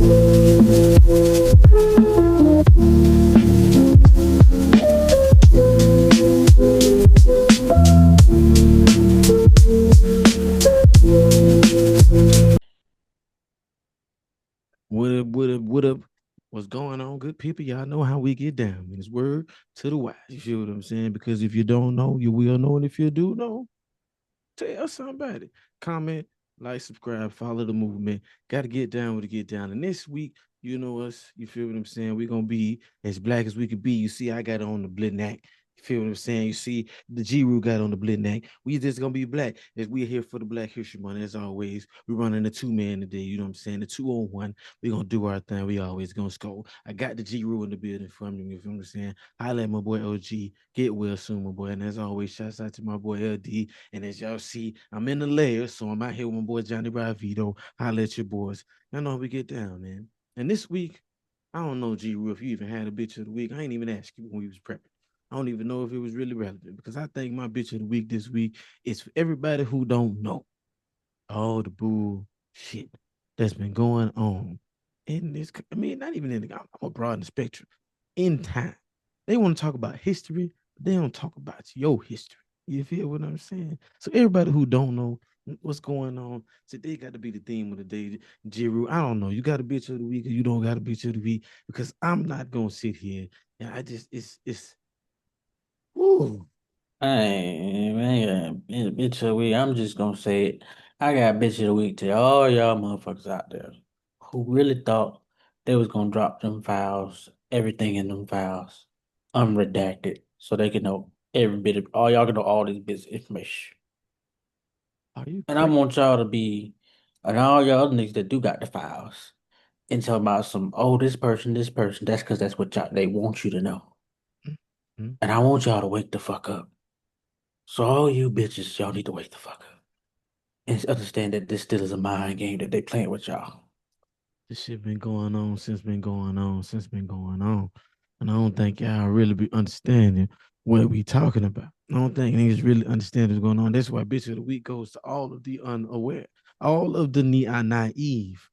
What up, what up, what up? What's going on, good people? Y'all know how we get down. It's word to the wise. You feel what I'm saying? Because if you don't know, you will know. And if you do know, tell somebody. Comment, like, subscribe, follow the movement. Got to get down with the get down. And this week, you know us. You feel what I'm saying? We're going to be as black as we could be. You see, I got on the Blitnack. You feel what I'm saying? You see, the G Rule got on the Blitnack. We just going to be black. As we're here for the Black History Month, as always. We're running a two-man today. You know what I'm saying? The 2-on-1. We're going to do our thing. We always going to score. I got the G Rule in the building for me. You feel what I'm saying? I let my boy OG get well soon, my boy. And as always, shouts out to my boy LD. And as y'all see, I'm in the layer, so I'm out here with my boy Johnny Bravito. Holla at your boys. Y'all know how we get down, man. And this week, I don't know, G. Roo, if you even had a bitch of the week. I ain't even asked you when we was prepping. I don't even know if it was really relevant because I think my bitch of the week this week is for everybody who don't know all the bullshit that's been going on in this. I mean, not even in the, I'm a broad in the spectrum. In time, they want to talk about history, but they don't talk about your history. You feel what I'm saying? So everybody who don't know what's going on, today got to be the theme of the day. Jiru, I don't know. You got a bitch of the week, or you don't got a bitch of the week, because I'm not gonna sit here and I just it's. Ooh. Hey, man, bitch of the week. I'm just gonna say it. I got bitch of the week to all y'all motherfuckers out there who really thought they was gonna drop them files, everything in them files, unredacted, so they can know every bit of all y'all can know all this business information. Are you And I crazy? want y'all to be, and all y'all other niggas that do got the files, and tell about some, oh, this person. That's because that's what y'all they want you to know. Mm-hmm. And I want y'all to wake the fuck up. So all you bitches, y'all need to wake the fuck up and understand that this still is a mind game that they playing with y'all. This shit been going on since been going on since been going on. And I don't think y'all really be understanding what we talking about. I don't think niggas really understand what's going on. That's why bitch of the week goes to all of the unaware, all of the naive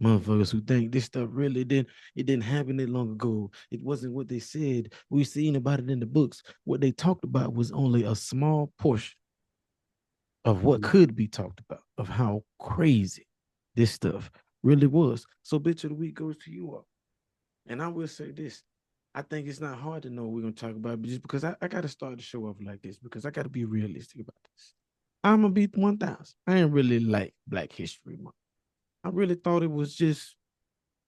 motherfuckers who think this stuff really didn't happen that long ago. It wasn't what they said. We seen about it in the books. What they talked about was only a small portion of what could be talked about, of how crazy this stuff really was. So, bitch of the week goes to you all. And I will say this. I think it's not hard to know what we're gonna talk about, but just because I gotta start the show off like this, because I gotta be realistic about this. I'm gonna be 1,000. I ain't really like Black History Month. I really thought it was just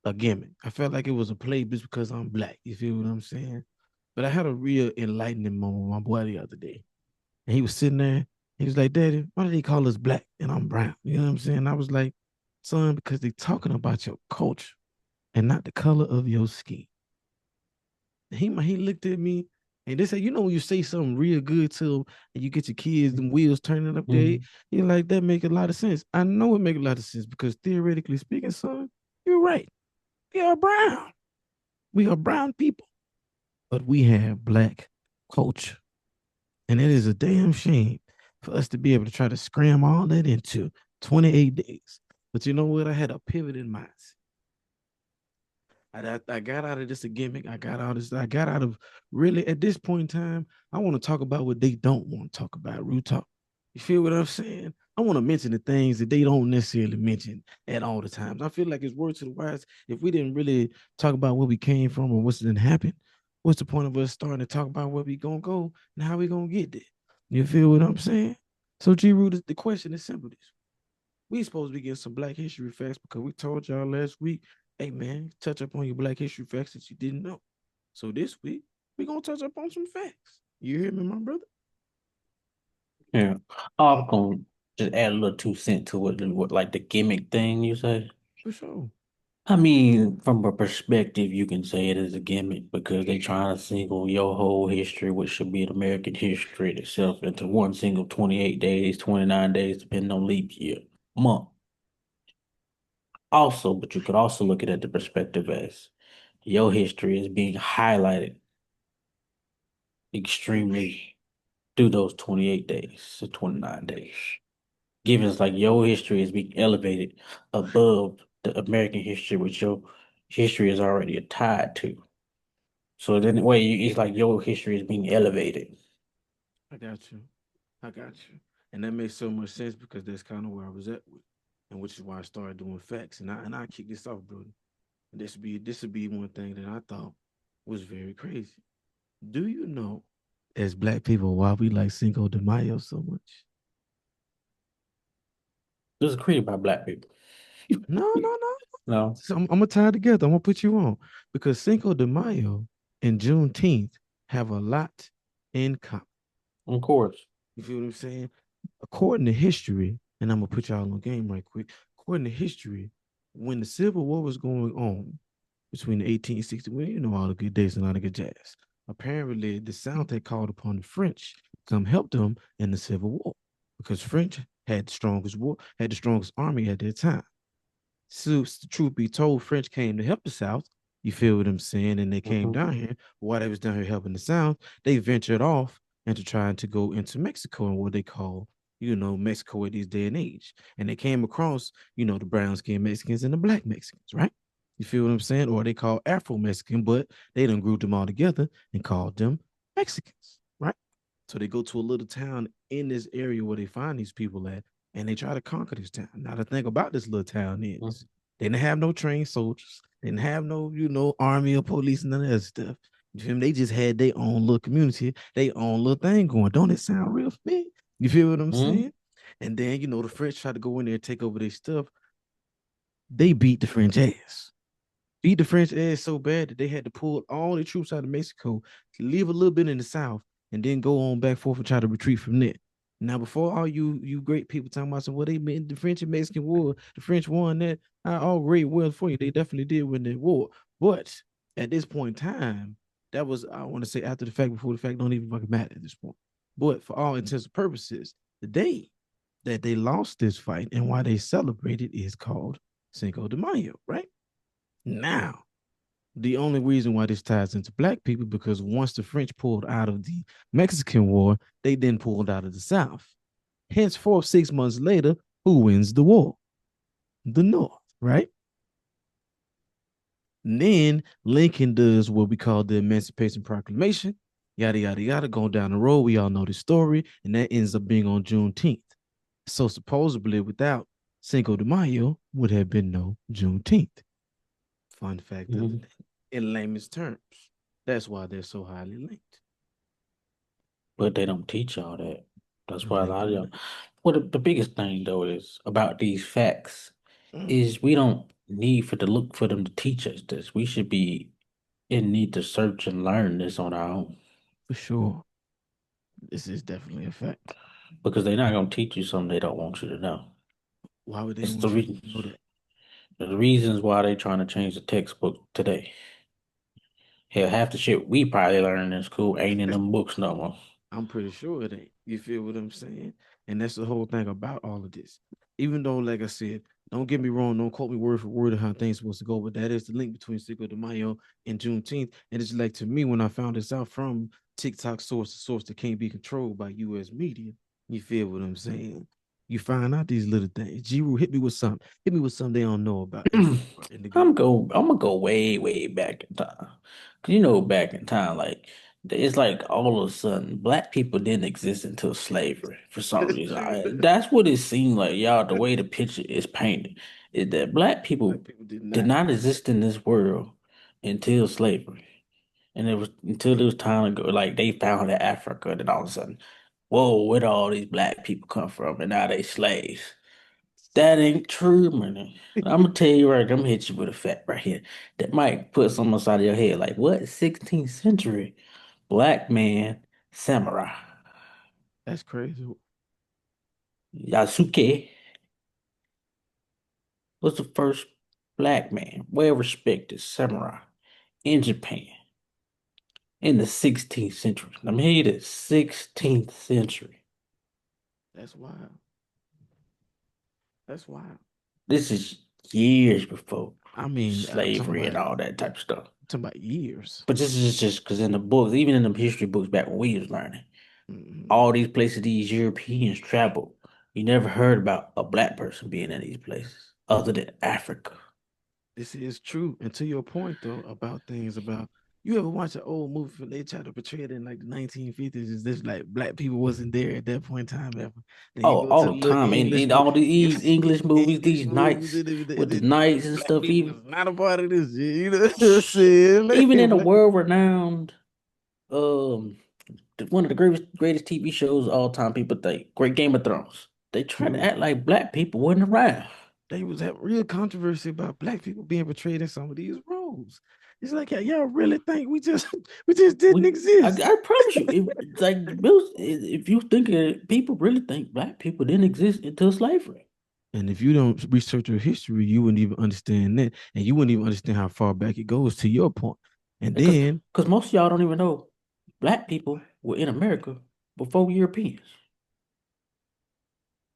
a gimmick. I felt like it was a play just because I'm black. You feel what I'm saying? But I had a real enlightening moment with my boy the other day. And he was sitting there. He was like, Daddy, why do they call us black and I'm brown? You know what I'm saying? I was like, son, because they talking about your culture and not the color of your skin. And he looked at me and they said, you know, when you say something real good to them and you get your kids, them wheels turning up there, Mhm. you're like, that make a lot of sense. I know it make a lot of sense because theoretically speaking, son, you're right. We are brown. We are brown people, but we have black culture. And it is a damn shame for us to be able to try to scram all that into 28 days. But you know what? I had a pivot in mind. I got out of this a gimmick. I got out of this. I got out of really at this point in time. I want to talk about what they don't want to talk about. Real talk. You feel what I'm saying? I want to mention the things that they don't necessarily mention at all the times. I feel like it's word to the wise. If we didn't really talk about where we came from or what's going to happen, what's the point of us starting to talk about where we gonna go and how we gonna get there? You feel what I'm saying? So G Root, the question is simple. This we supposed to be getting some Black History facts because we told y'all last week, hey man, touch up on your Black History facts that you didn't know. So this week we gonna touch up on some facts. You hear me, my brother? Yeah. I'm gonna just add a little 2 cents to what like the gimmick thing you say. For sure. I mean, from a perspective, you can say it is a gimmick because they trying to single your whole history, which should be an American history itself, into one single 28 days, 29 days, depending on leap year, month. Also, but you could also look at it the perspective as your history is being highlighted extremely through those 28 days to 29 days. Given it's like your history is being elevated above the American history, which your history is already tied to. So then, way it's like your history is being elevated. I got you. I got you. And that makes so much sense because that's kind of where I was at with, and which is why I started doing facts. And I kick this off, brother. And this would be one thing that I thought was very crazy. Do you know, as black people, why we like Cinco de Mayo so much? This is created by black people. No, no, no. No, So I'm gonna tie it together. I'm gonna put you on because Cinco de Mayo and Juneteenth have a lot in common. of course. You feel what I'm saying? According to history, and I'm gonna put y'all on game right quick. According to history, when the Civil War was going on between the 1860s, well, you know all the good days and all the good jazz. Apparently, the South had called upon the French to come help them in the Civil War because French had the strongest army at that time. So, the truth be told, French came to help the South. You feel what I'm saying? And they came Hmm. down here. While they was down here helping the South, they ventured off into trying to go into Mexico and what they call, Mexico at this day and age. And they came across, the brown skinned Mexicans and the black Mexicans, right? You feel what I'm saying? Or they call Afro Mexican, but they done grouped them all together and called them Mexicans, right? So they go to a little town in this area where they find these people at, and they try to conquer this town. Now the thing about this little town is they didn't have no trained soldiers, they didn't have no, army or police and none of that stuff. You feel me? They just had their own little community, their own little thing going. Don't it sound real familiar? You feel what I'm Hmm. saying? And then, the French tried to go in there and take over their stuff. They beat the French ass, beat the French ass so bad that they had to pull all the troops out of Mexico, leave a little bit in the south, and then go on back forth and try to retreat from there. Now, before all you great people talking about some, well, they meant the French and Mexican War, the French won that. All great, well for you. They definitely did win that war. But at this point in time, that was, I want to say, after the fact, before the fact, don't even fucking matter at this point. But for all intents and purposes, the day that they lost this fight and why they celebrated is called Cinco de Mayo, right? Now, the only reason why this ties into black people because once the French pulled out of the Mexican War, they then pulled out of the South. Henceforth, 6 months later, who wins the war? The North, right? And then Lincoln does what we call the Emancipation Proclamation, yada, yada, yada, going down the road. We all know the story, and that ends up being on Juneteenth. So supposedly, without Cinco de Mayo, would have been no Juneteenth. Fun fact of the Hmm. day, in layman's terms. That's why they're so highly linked. But they don't teach all that. That's No, why a they lot do of not. y'all. Well, the biggest thing though is about these facts Mm, is we don't need for to look for them to teach us this. We should be in need to search and learn this on our own for sure. This is definitely a fact. because they're not gonna teach you something they don't want you to know. Why would they It's want you to know that? the reasons why they're trying to change the textbook today. Hell, half the shit we probably learned in school ain't in them books no more. I'm pretty sure it ain't. You feel what I'm saying? And that's the whole thing about all of this. Even though, like I said, don't get me wrong, don't quote me word for word of how things supposed to go, but that is the link between Cinco de Mayo and Juneteenth. And it's like to me, when I found this out from TikTok source, a source that can't be controlled by US media, you feel what I'm saying? You find out these little things. G Rule, hit me with something. Hit me with something they don't know about in the in the game. I'm gonna go way, way back in time. 'Cause back in time, like it's like all of a sudden black people didn't exist until slavery for some That's reason. true. That's what it seemed like, y'all, the way the picture is painted, is that black Black people people did did not. not exist in this world until slavery. And it was until it was time to go, like they found Africa, and then all of a sudden, whoa, where do all these black people come from? And now they slaves. That ain't true, man. I'm gonna tell you right, I'm gonna hit you with a fact right here. That might put something inside of your head. Like, what 16th century black man samurai? That's crazy. Yasuke was the first black man, well respected samurai in Japan in the 16th century. Let me hear this 16th century. That's wild. That's wild. This is years before I mean, I'm talking slavery and about all that type of stuff. years. But this is just because in the books, even in the history books back when we was learning, Mhm. all these places these Europeans traveled, you never heard about a black person being in these places other than Africa. This is true. And to your point though, about things about you ever watch an old movie and they try to portray it in like the 1950s as this like black people wasn't there at that point in time ever. Then you Oh, go to all the the little time English in movie, all you these English movies, English these movies, nights with the and nights and black stuff, people is even not a part of this shit. You know what I'm saying? even in a Black, world renowned um one of the greatest TV shows of all time, people think Great Game of Thrones. They try to true. act like black people wasn't around. They was that real controversy about black people being portrayed in some of these roles. It's like y'all really think we just we just didn't exist. I promise you, it's like if you think people really think black people didn't exist until slavery. And if you don't research your history, you wouldn't even understand that. And you wouldn't even understand how far back it goes to your point. And Because then most of y'all don't even know black people were in America before Europeans.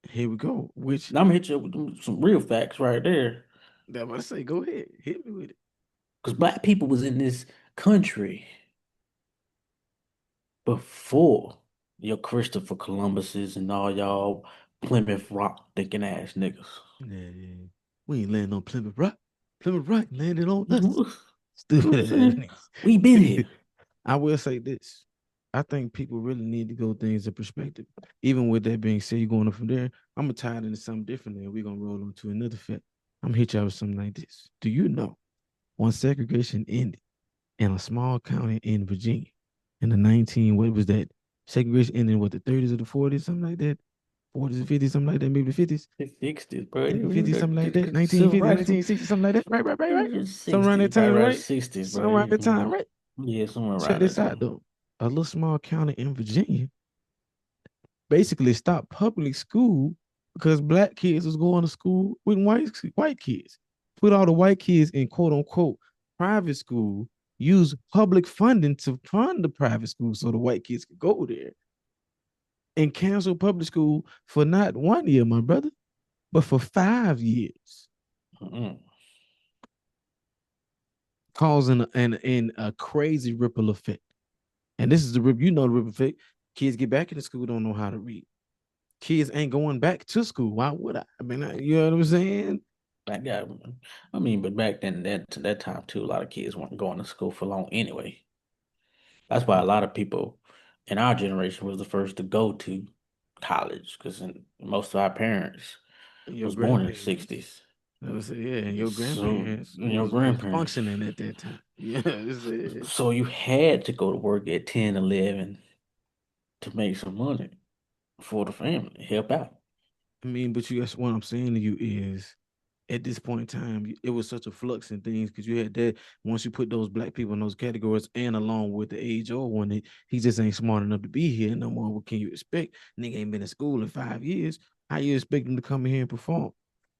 here we go. Which Now I'm gonna hit you with some real facts right there. I'm about to say, go ahead, hit me with it. Because black people was in this country before your Christopher Columbuses and all y'all Plymouth Rock thinking ass niggas. Yeah, yeah. We ain't landing on Plymouth Rock. Plymouth Rock landed on You know us. what I'm Stupid ass saying? We been niggas. here. I will say this. I think people really need to go things in perspective. Even with that being said, you're going up from there. I'm gonna tie it into something different, and we're gonna roll on to another fact. I'm gonna hit y'all with something like this. Do you know once segregation ended in a small county in Virginia in the 19, what was that? Segregation ended in what, the 30s or the 40s, something like that? 40s or 50s, something like that, maybe the 50s, They fixed it, bro. maybe 50s, something like that, Civil 1950, rights was 1960, something like that. Right. Somewhere around 60s, that probably time, around right? 60s, bro. Somewhere around that time, right? Yeah, somewhere Check around that this out time. though. A little small county in Virginia basically stopped public school because black kids was going to school with white kids. Put all the white kids in quote unquote private school, use public funding to fund the private school so the white kids could go there, and cancel public school for not 1 year, my brother, but for 5 years, Mm-mm. causing a crazy ripple effect. And this is the rip, the ripple effect. Kids get back into school, don't know how to read. Kids ain't going back to school. Why would I? I mean, you know what I'm saying? Back yeah, I mean, but back then, that time too, a lot of kids weren't going to school for long anyway. That's why a lot of people in our generation was the first to go to college because most of our parents Your was born in the grandparents. 60s. I was say, yeah, and your So grandparents your was grandparents. functioning at that time. Yeah, So you had to go to work at 10, 11 to make some money for the family, help out. I mean, but you guys, what I'm saying to you is at this point in time, it was such a flux in things because you had that once you put those black people in those categories and along with the age old one, he just ain't smart enough to be here no more. What can you expect? Nigga ain't been in school in 5 years. How you expect him to come in here and perform?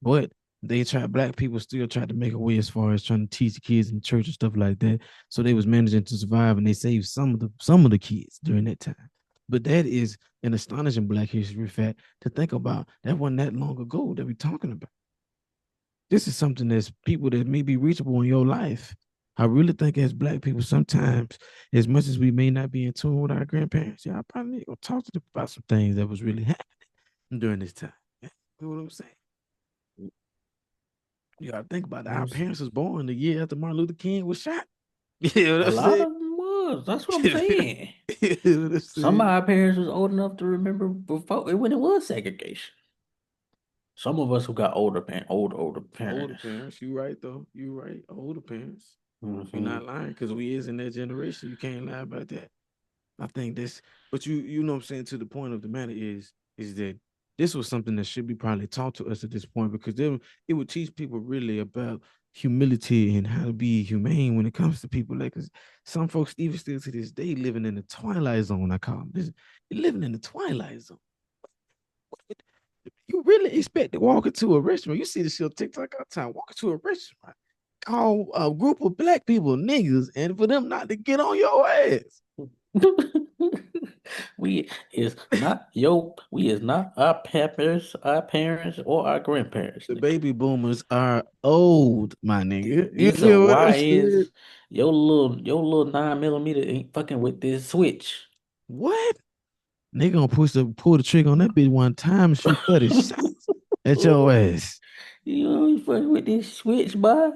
But they tried, black people still tried to make a way as far as trying to teach the kids in church and stuff like that. So they was managing to survive and they saved some of the kids during that time. But that is an astonishing black history fact to think about. That wasn't that long ago that we talking about. This is something that's people that may be reachable in your life. I really think as black people, sometimes, as much as we may not be in tune with our grandparents, yeah, I probably need to go talk to them about some things that was really happening during this time. You know what I'm saying? You gotta think about it. Our parents was born the year after Martin Luther King was shot. You know what A I'm lot saying? of them was. That's what I'm You saying. know what I'm Some of saying? our parents was old enough to remember before when it was segregation. Some of us who got older Older parents. parents, you right though. You right. Older parents. You're Hmm. not lying because we is in that generation. You can't lie about that. I think this, but you know what I'm saying, to the point of the matter is that this was something that should be probably taught to us at this point because then it would teach people really about humility and how to be humane when it comes to people. Like, cause some folks even still to this day living in the twilight zone. I call them this, you're living in the twilight zone. You really expect to walk into a restaurant? You see the shit on TikTok all the time. Walk into a restaurant, call a group of black people niggas, and for them not to get on your ass. We is not our parents, or our grandparents, The nigga. baby boomers are old, my nigga. You These are know what I'm saying? YNs. Your little 9 millimeter ain't fucking with this switch. What? They gonna pull the trigger on that bitch one time and shoot 30 shots at your ass. You know, you fucking with this switch, boy.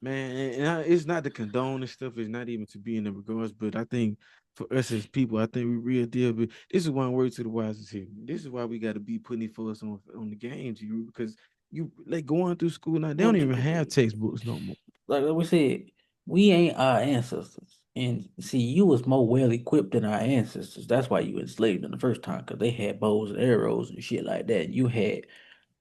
Man, it's not to condone and stuff. It's not even to be in the regards, but I think for us as people, I think we real deal. But this is one word to the wise here. This is why we got to be putting it for us on the games, you because you like going through school now. They don't even have textbooks no more. Like we said, we ain't our ancestors. And see, you was more well equipped than our ancestors. That's why you enslaved in the first time, because they had bows and arrows and shit like that. You had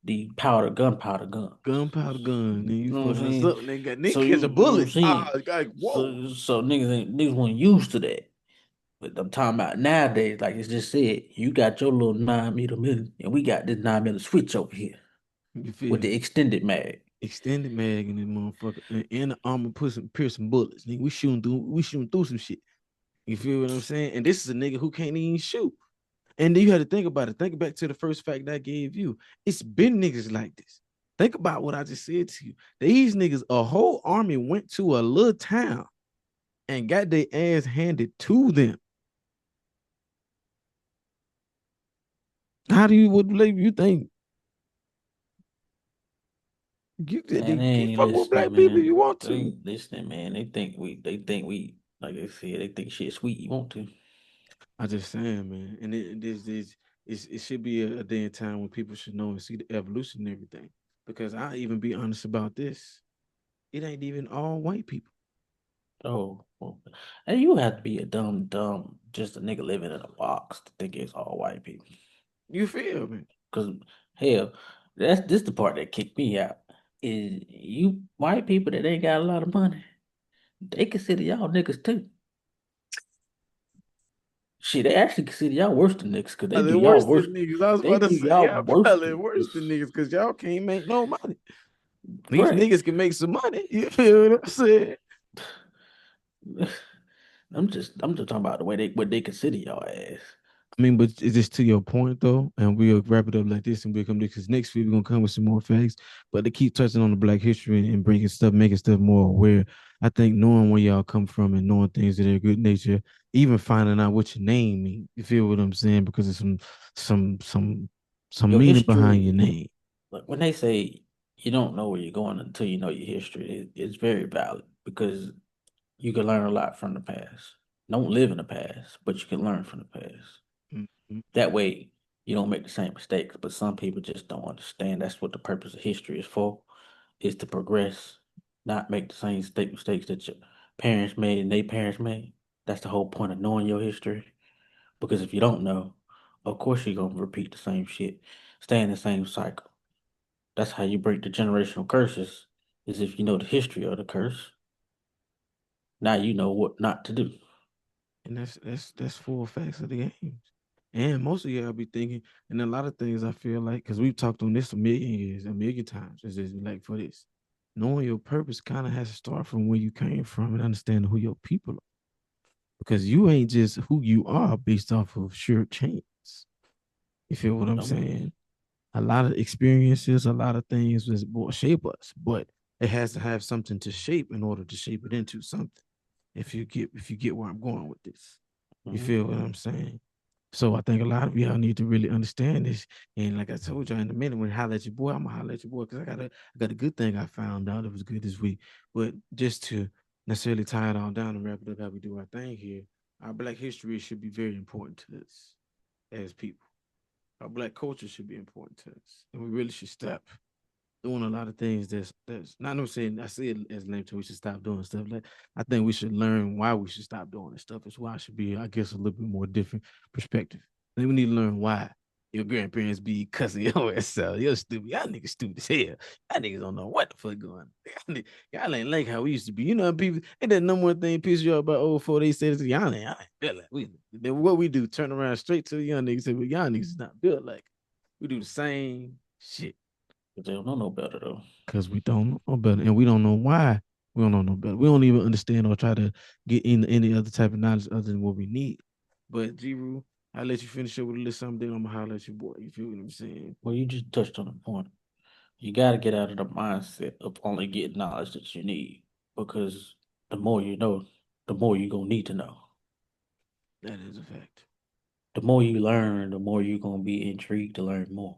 the gunpowder guns. Gunpowder gun, and you You know what I'm fucking us saying? up, nigga. So Nick has a you know what I'm bullet. saying? Like whoa. So niggas weren't used to that. But I'm talking about nowadays, like it's just said, you got your little 9 millimeter, and we got this 9 millimeter switch over here You with feel the me? extended mag. Extended mag in this motherfucker, and the armor put some piercing bullets. Nigga, we shooting through some shit. You feel what I'm saying? And this is a nigga who can't even shoot. And then you had to think about it. Think back to the first fact that I gave you. It's been niggas like this. Think about what I just said to you. These niggas, a whole army went to a little town and got their ass handed to them. How do you would like you think Man, they you ain't fuck with listening, black people if man. you want They to? ain't listening, man. They think we, like they said, they think shit sweet. You want to? I just saying, man. And it should be a day and time when people should know and see the evolution and everything. Because I even be honest about this. It ain't even all white people. Oh, well, and you have to be a dumb, just a nigga living in a box to think it's all white people. You feel me? Cause hell, that's this the part that kicked me out. Is you white people that ain't got a lot of money, they consider y'all niggas too. Shit, they actually consider y'all worse than niggas because they do Probably y'all worse worse. than niggas. I was They about to do say, y'all y'all worse probably than worse than niggas because y'all can't make no money. These right. niggas can make some money. You feel what I'm saying? I'm just talking about the way they what they consider y'all as. I mean, but is this to your point though? And we'll wrap it up like this and we'll come because next week we're gonna come with some more facts. But to keep touching on the black history and bringing stuff, making stuff more aware. I think knowing where y'all come from and knowing things that are good nature, even finding out what your name means. You feel what I'm saying? Because there's some some some Your meaning behind your history, name. like when they say you don't know where you're going until you know your history, it's very valid because you can learn a lot from the past. Don't live in the past, but you can learn from the past. Mhm. That way, you don't make the same mistakes. But some people just don't understand. That's what the purpose of history is for, is to progress, not make the same mistakes that your parents made and their parents made. That's the whole point of knowing your history. Because if you don't know, of course you're gonna repeat the same shit, stay in the same cycle. That's how you break the generational curses, is if you know the history of the curse. Now you know what not to do. And that's full facts of the games. And most of y'all be thinking, and a lot of things I feel like, because we've talked on this a million years, a million times, is just like for this. Knowing your purpose kind of has to start from where you came from and understanding who your people are. Because you ain't just who you are based off of sheer chance. You feel what I'm Um, saying? A lot of experiences, a lot of things will shape us, but it has to have something to shape in order to shape it into something. If you get where I'm going with this, you mhm. feel what I'm saying? So I think a lot of y'all need to really understand this. And like I told y'all in a minute, when I holler at your boy, I'm gonna holler at your boy because I got a good thing I found out that was good this week. But just to necessarily tie it all down and wrap it up how we do our thing here, our black history should be very important to us as people. Our black culture should be important to us. And we really should stop doing a lot of things that's not no saying I see it as lame to we should stop doing stuff. Like I think we should learn why we should stop doing this stuff. It's why it should be, I guess, a little bit more different perspective. Then we need to learn why your grandparents be cussing your ass out. You're stupid. Y'all niggas stupid as hell. Y'all niggas don't know what the fuck going on. Y'all ain't like how we used to be. You know, people ain't that number one thing piss you off about old before they said it. Y'all ain't built like we. Then what we do, turn around straight to the young niggas and say, well, y'all niggas is not built like we do the same shit But they don't know no better though. because we don't know better and we don't know why we don't know no better. We don't even understand or try to get in any other type of knowledge other than what we need. But G Rule, I'll let you finish up with a little something, then I'm gonna holler at your boy. You feel what I'm saying? Well, you just touched on the point. You got to get out of the mindset of only getting knowledge that you need because the more you know, the more you're going to need to know. That is a fact. The more you learn, the more you're going to be intrigued to learn more.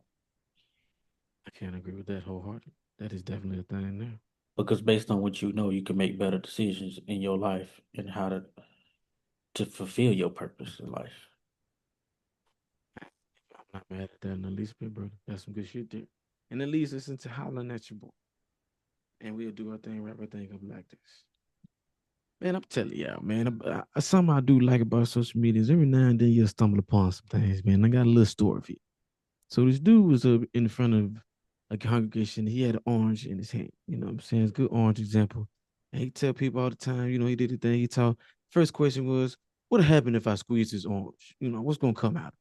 I can't agree with that wholeheartedly. That is definitely a thing there. because based on what you know, you can make better decisions in your life and how to fulfill your purpose in life. I'm not mad at that in the least bit, brother. That's some good shit there. And at least listen to hollering at your boy. And we'll do our thing, wrap our thing up like this. Man, I'm telling y'all, man. Something I do like about social media is every now and then you'll stumble upon some things, man. I got a little story for you. So this dude was in front of a congregation. He had an orange in his hand. You know what I'm saying? It's a good orange example. And he tell people all the time, he did the thing. He taught. First question was, what happened if I squeeze this orange? What's gonna come out?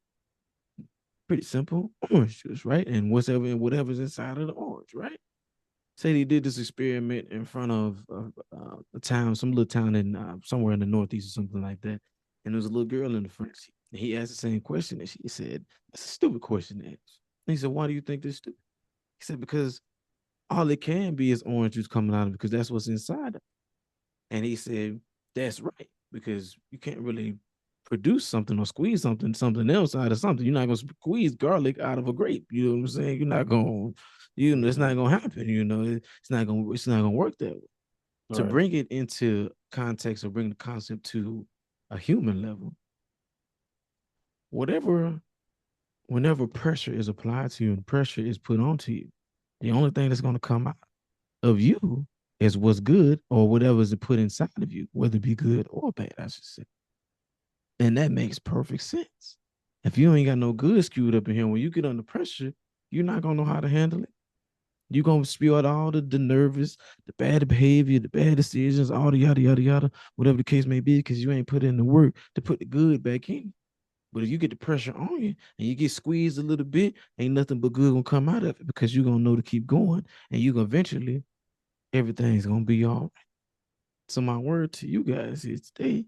Pretty simple. Orange juice, right? And whatever's inside of the orange, right? Said he did this experiment in front of a town, some little town in somewhere in the Northeast or something like that. And there was a little girl in the front seat. And he asked the same question, and she said, "That's a stupid question to ask." And he said, "Why do you think this stupid?" He said, "Because all it can be is orange juice coming out of it, because that's what's inside of it." And he said, "That's right, because you can't really produce something or squeeze something else out of something. You're not gonna squeeze garlic out of a grape. You know what I'm saying? You're not gonna, it's not gonna happen. It's not gonna work that way. To Right. bring it into context or bring the concept to a human level, whatever, whenever pressure is applied to you and pressure is put onto you, the only thing that's gonna come out of you is what's good or whatever is put inside of you, whether it be good or bad, I should say. And that makes perfect sense. If you ain't got no good skewed up in here, when you get under pressure, you're not gonna know how to handle it. You're gonna spew out all the nervous, the bad behavior, the bad decisions, all the yada yada yada, whatever the case may be, because you ain't put in the work to put the good back in. But if you get the pressure on you and you get squeezed a little bit, ain't nothing but good gonna come out of it, because you're gonna know to keep going, and you gonna eventually everything's gonna be all right. So my word to you guys is today,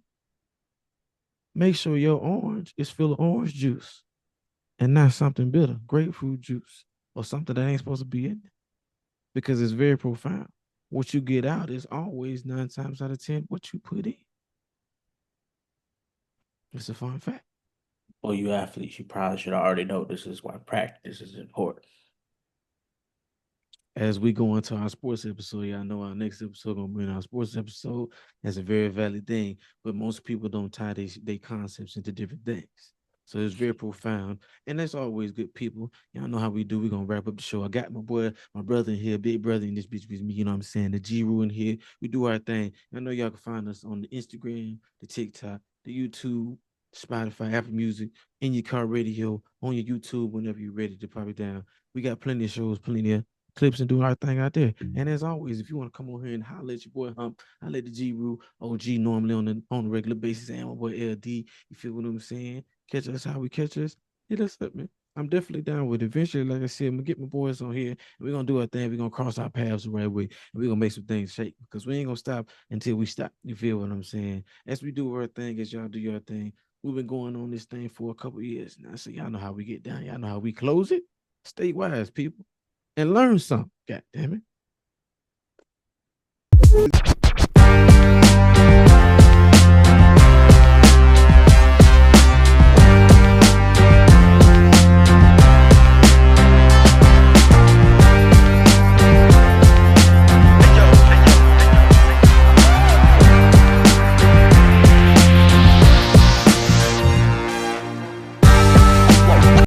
make sure your orange is full of orange juice and not something bitter, grapefruit juice or something that ain't supposed to be in it, because it's very profound. What you get out is always 9 times out of 10 what you put in. It's a fun fact. Well, you athletes, you probably should already know this is why practice is important. As we go into our sports episode, y'all know our next episode gonna be in our sports episode. That's a very valid thing, but most people don't tie they concepts into different things. So it's very profound, and that's always good people. Y'all know how we do. We're gonna wrap up the show. I got my boy, my brother in here, big brother in this bitch with me. You know what I'm saying? The G Ru in here. We do our thing. I know y'all can find us on the Instagram, the TikTok, the YouTube, Spotify, Apple Music, in your car radio, on your YouTube whenever you're ready to pop it down. We got plenty of shows, plenty of clips, and doing our thing out there. And as always, if you want to come on here and holler at your boy Hump, I let the G Rule OG normally on a regular basis, and my boy LD. You feel what I'm saying? Catch us how we catch us. Hit us up, man. I'm definitely down with it. Eventually, like I said, I'm gonna get my boys on here and we're gonna do our thing. We're gonna cross our paths the right way and we're gonna make some things shake, because we ain't gonna stop until we stop. You feel what I'm saying? As we do our thing, as y'all do your thing, we've been going on this thing for a couple years now. So y'all know how we get down, y'all know how we close it. Stay wise, people, and learn something. God damn it.